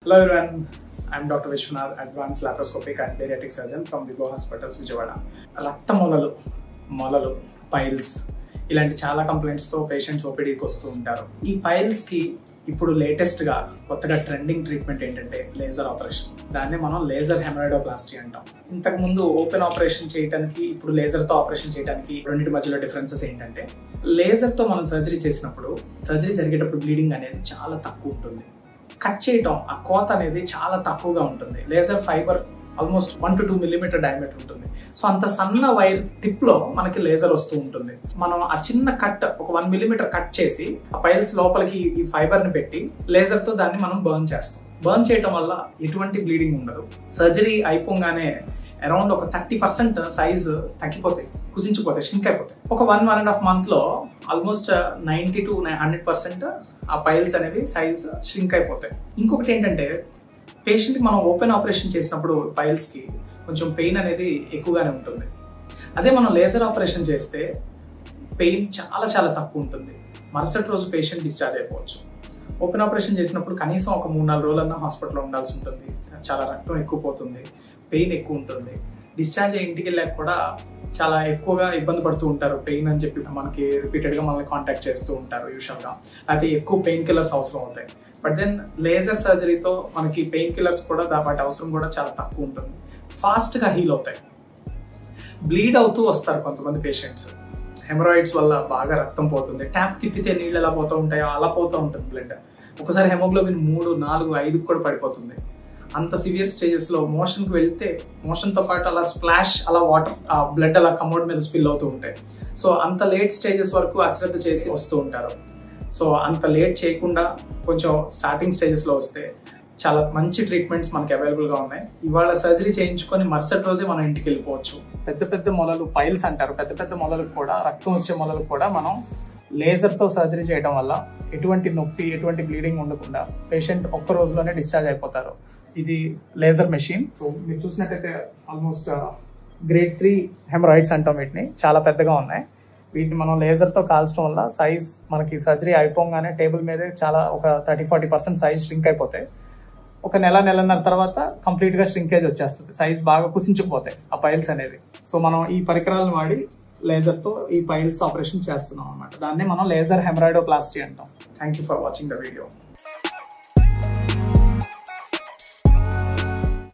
Hello everyone, I am Dr. Vishwanath, Advanced Laparoscopic and Bariatric Surgeon from Vigo Hospitals, Vijayawada. రక్త మొలలు, piles ఇలాంటి చాలా కంప్లైంట్స్తో patients ఓపీడీకి వస్తూ ఉంటారు. ఈ పైల్స్కి ఇప్పుడు లేటెస్ట్గా కొత్తగా ట్రెండింగ్ ట్రీట్మెంట్ ఏంటంటే లేజర్ ఆపరేషన్. దాన్ని మనం లేజర్ హెమరాయిడోప్లాస్టీ అంటాం. ఇంతకుముందు ఓపెన్ ఆపరేషన్ చేయడానికి ఇప్పుడు లేజర్తో ఆపరేషన్ చేయడానికి రెండింటి మధ్యలో డిఫరెన్సెస్ ఏంటంటే లేజర్తో మనం సర్జరీ చేసినప్పుడు సర్జరీ జరిగేటప్పుడు బ్లీడింగ్ అనేది చాలా తక్కువ ఉంటుంది. కట్ చేయటం ఆ కోత అనేది చాలా తక్కువగా ఉంటుంది. Laser fibre almost 1 to 2 millimeter diameter ఉంటుంది. సో అంత సన్న వైర్ టిప్ లో మనకి లేజర్ వస్తూ ఉంటుంది. మనం ఆ చిన్న కట్ ఒక 1 millimeter కట్ చేసి ఆ పైల్స్ లోపలికి ఈ ఫైబర్ ని పెట్టి లేజర్ తో దాన్ని మనం బర్న్ చేస్తాం. బర్న్ చేయటం వల్ల ఎటువంటి బ్లీడింగ్ ఉండదు. సర్జరీ అయిపోగానే అరౌండ్ ఒక 30% సైజ్ తగ్గిపోతాయి, కుసించిపోతాయి, షింక్ అయిపోతాయి. ఒక 1.5 month లో ఆల్మోస్ట్ 90 to 100% ఆ పైల్స్ అనేవి సైజ్ షింక్ అయిపోతాయి. ఇంకొకటి ఏంటంటే పేషెంట్కి మనం ఓపెన్ ఆపరేషన్ చేసినప్పుడు పైల్స్కి కొంచెం పెయిన్ అనేది ఎక్కువగానే ఉంటుంది. అదే మనం లేజర్ ఆపరేషన్ చేస్తే పెయిన్ చాలా తక్కువ ఉంటుంది. మరుసటి రోజు పేషెంట్ డిశ్చార్జ్ అయిపోవచ్చు. ఓపెన్ ఆపరేషన్ చేసినప్పుడు కనీసం ఒక 3-4 రోజులన్నా హాస్పిటల్లో ఉండాల్సి ఉంటుంది. చాలా రక్తం ఎక్కువ పోతుంది, పెయిన్ ఎక్కువ ఉంటుంది. డిశ్చార్జ్ అయ్యి ఇంటికి వెళ్ళాక కూడా చాలా ఎక్కువగా ఇబ్బంది పడుతూ ఉంటారు. పెయిన్ అని చెప్పి మనకి రిపీటెడ్గా మనల్ని కాంటాక్ట్ చేస్తూ ఉంటారు యూజువల్గా. అయితే ఎక్కువ పెయిన్ కిల్లర్స్ అవసరం అవుతాయి. బట్ దెన్ లేజర్ సర్జరీతో మనకి పెయిన్ కిల్లర్స్ కూడా వాటి అవసరం కూడా చాలా తక్కువ ఉంటుంది. ఫాస్ట్గా హీల్ అవుతాయి. బ్లీడ్ అవుతూ వస్తారు కొంతమంది పేషెంట్స్. హెమరాయిడ్స్ వల్ల బాగా రక్తం పోతుంది. ట్యాప్ తిప్పితే నీళ్ళు ఎలా పోతూ ఉంటాయో అలా పోతూ ఉంటుంది బ్లడ్. ఒకసారి హెమోగ్లోబిన్ 3, 4, 5 కూడా పడిపోతుంది. అంత సివియర్ స్టేజెస్లో మోషన్కి వెళ్తే మోషన్తో పాటు అలా స్ప్లాష్, అలా వాటర్ బ్లడ్ అలా కమోడ్ మీద స్పిల్ అవుతూ ఉంటాయి. సో అంత లేట్ స్టేజెస్ వరకు అశ్రద్ధ చేసి వస్తూ ఉంటారు. సో అంత లేట్ చేయకుండా కొంచెం స్టార్టింగ్ స్టేజెస్లో వస్తే చాలా మంచి ట్రీట్మెంట్స్ మనకి అవైలబుల్గా ఉన్నాయి. ఇవాళ సర్జరీ చేయించుకొని మరుసటి రోజే మనం ఇంటికి వెళ్ళిపోవచ్చు. పెద్ద మొలలు, పైల్స్ అంటారు. పెద్ద మొలలకు కూడా, రక్తం వచ్చే మొలలకు కూడా మనం లేజర్తో సర్జరీ చేయడం వల్ల ఎటువంటి నొప్పి, ఎటువంటి బ్లీడింగ్ ఉండకుండా పేషెంట్ ఒక్క రోజులోనే డిశ్చార్జ్ అయిపోతారు. ఇది లేజర్ మెషిన్. సో మీరు చూసినట్టయితే ఆల్మోస్ట్ గ్రేడ్ 3 హెమరాయిడ్స్ అంటాం వీటిని. చాలా పెద్దగా ఉన్నాయి. వీటిని మనం లేజర్తో కాల్చడం వల్ల సైజ్ మనకి సర్జరీ అయిపోగానే టేబుల్ మీదే చాలా ఒక 30-40% సైజ్ ష్రింక్ అయిపోతాయి. ఒక నెలన్నర తర్వాత కంప్లీట్గా ష్రింకేజ్ వచ్చేస్తుంది. సైజ్ బాగా కుసించుకుపోతాయి ఆ పైల్స్ అనేది. సో మనం ఈ పరికరాలను వాడి లేజర్తో ఈ పైల్స్ ఆపరేషన్ చేస్తున్నాం అన్నమాట. దాన్ని మనం లేజర్ హెమరాయిడోప్లాస్టీ అంటాం. Thank you for watching the video.